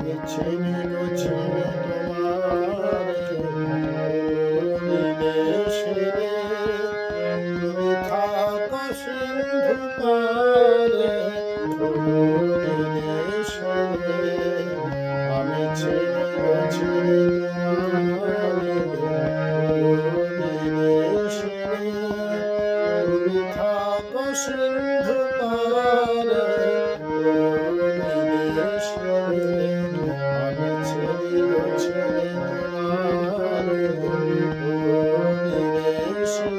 চিনি গো চিনি তোমারে বিদেশে তুমি থাকো সিন্ধু পারে বিদেশে আমি চিনি গো চিনি তোমারে বিদেশে তুমি থাকো সিন্ধু পারে বিদেশে আমি চিনি গো চিনি তোমারে বিদেশে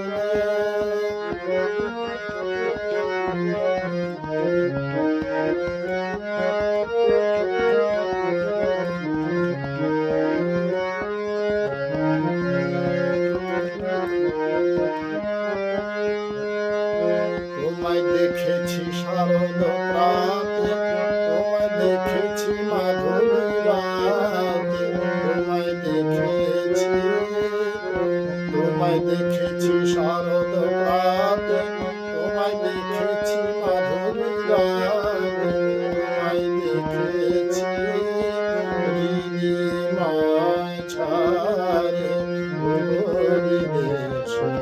তোমায় দেখেছি শারদ প্রাতে তোমায় দেখেছি মাধুরী রাতে তোমায় দেখেছি শারদ প্রাতে তোমায় দেখেছি মাধুরী রাতে তোমায় দেখেছি নীলিমায় ছাড়ে বিদেশে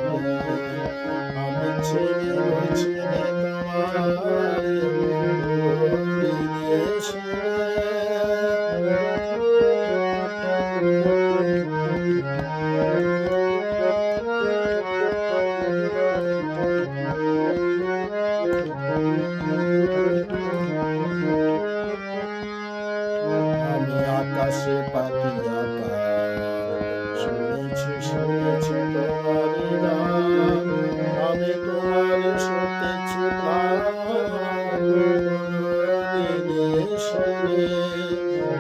আমি চিনি গো চিনি তোমারে বিদেশে আমি আকাশে পাখি শুনেছি শুনেছি তোমারি গান আমি তোমার শুনেছি প্রাণ বিদেশে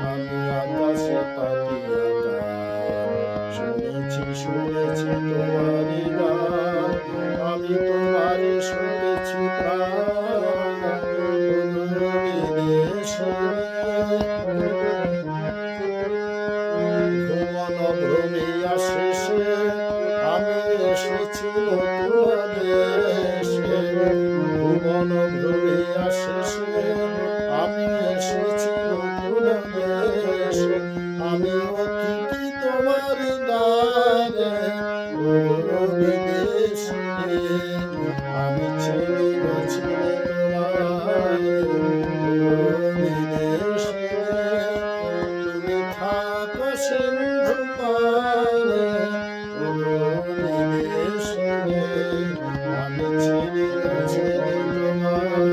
আমি আকাশে পাখি শুনেছি শুনেছি তোমারি গান আমি তোমার শুনেছি প্রাণ বিদেশে ভুবন ভ্রমিয়া শেষে আমি এসেছি নতুন দেশে ভুবন ভ্রমিয়া শেষে আমি এসেছি নতুন দেশে আমি অতিথি তোমার দ্বারে বিদেশে আমি চিনি গো চিনি তোমারে বিদেশে তুমি থাকো সিন্ধু পারে বিদেশে আমি চিনি গো চিনি তোমারে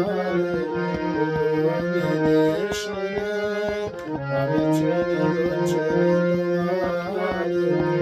বিদেশে আমি চিনি গো চিনি তোমারে